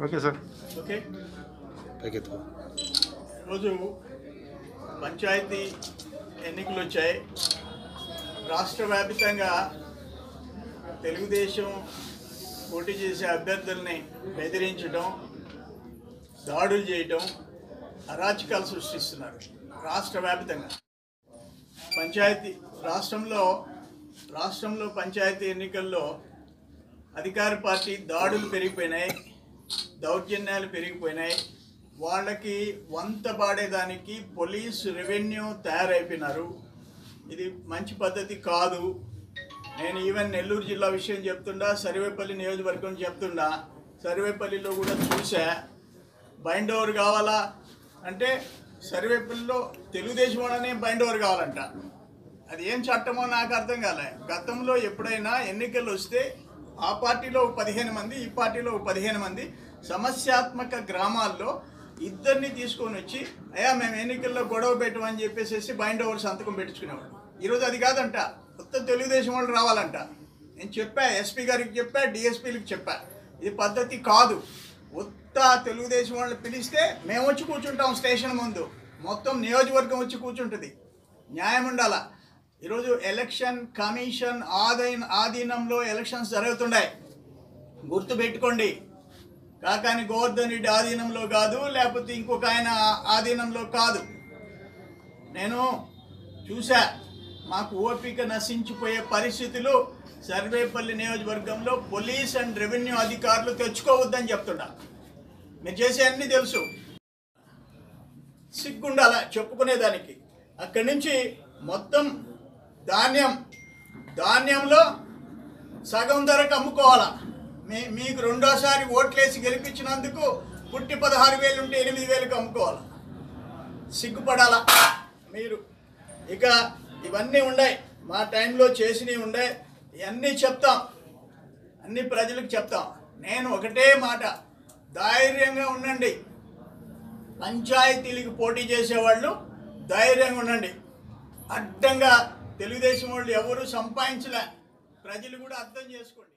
Okay sir. Okay, రోజు పంచాయతీ ఎన్నికలు వచ్చాయి. రాష్ట్ర వ్యాప్తంగా తెలుగుదేశం పోటీ చేసే అభ్యర్థుల్ని బెదిరించడం, దాడులు చేయటం, అరాచకాలు సృష్టిస్తున్నారు. రాష్ట్ర వ్యాప్తంగా రాష్ట్రంలో పంచాయతీ ఎన్నికల్లో అధికార పార్టీ దాడులు పెరిగిపోయినాయి, దౌర్జన్యాలు పెరిగిపోయినాయి. వాళ్ళకి వంత పాడేదానికి పోలీసు రెవెన్యూ తయారైపోయినారు. ఇది మంచి పద్ధతి కాదు. నేను ఈవెన్ నెల్లూరు జిల్లా విషయం చెప్తుండా, సర్వేపల్లి నియోజకవర్గం చెప్తుండా. సర్వేపల్లిలో కూడా చూసా. బైండ్ ఓవర్ కావాలా అంటే సర్వేపల్లిలో తెలుగుదేశం వాళ్ళనే బైండ్ ఓవర్ కావాలంట. అది ఏం చట్టమో నాకు అర్థం కాలే. గతంలో ఎప్పుడైనా ఎన్నికలు వస్తే ఆ పార్టీలో 15 మంది, ఈ పార్టీలో 15 మంది సమస్యాత్మక గ్రామాల్లో ఇద్దరిని తీసుకొని వచ్చి అయ్యా మేము ఎన్నికల్లో గొడవ పెట్టమని చెప్పేసి బైండ్ ఓవర్ సంతకం పెట్టించుకునేవాడు. ఈరోజు అది కాదంట, మొత్తం తెలుగుదేశం వాళ్ళు రావాలంట. నేను చెప్పా, ఎస్పీ గారికి చెప్పా, డిఎస్పీలకు చెప్పా, ఇది పద్ధతి కాదు. ఉత్త తెలుగుదేశం వాళ్ళు పిలిస్తే మేము వచ్చి కూర్చుంటాం స్టేషన్ ముందు, మొత్తం నియోజకవర్గం వచ్చి కూర్చుంటుంది. న్యాయం ఉండాలా. ఈరోజు ఎలక్షన్ కమిషన్ ఆధీనంలో ఎలక్షన్స్ జరుగుతున్నాయి, గుర్తుపెట్టుకోండి. కాకాని గోవర్ధన్ రెడ్డి ఆధీనంలో కాదు, లేకపోతే ఇంకొక ఆయన ఆధీనంలో కాదు. నేను చూసా, మాకు ఓపిక నశించిపోయే పరిస్థితులు సర్వేపల్లి నియోజకవర్గంలో పోలీస్ అండ్ రెవెన్యూ అధికారులు తెచ్చుకోవద్దని చెప్తున్నా. మీరు చేసే అన్నీ తెలుసు, సిగ్గుండాల చెప్పుకునేదానికి. అక్కడి నుంచి మొత్తం ధాన్యంలో సగం ధరకు అమ్ముకోవాలా. మీకు రెండోసారి ఓట్లేసి గెలిపించినందుకు పుట్టి 16,000 ఉంటే 8,000కి అమ్ముకోవాలా. సిగ్గుపడాలా మీరు. ఇక ఇవన్నీ ఉన్నాయి, మా టైంలో చేసినవి ఉన్నాయి. ఇవన్నీ చెప్తాం, అన్ని ప్రజలకు చెప్తాం. నేను ఒకటే మాట, ధైర్యంగా ఉండండి. పంచాయతీలకు పోటీ చేసేవాళ్ళు ధైర్యంగా ఉండండి. అడ్డంగా తెలుగుదేశం వాళ్ళు ఎవరు సంపాదించలే, ప్రజలు కూడా అర్థం చేసుకోండి.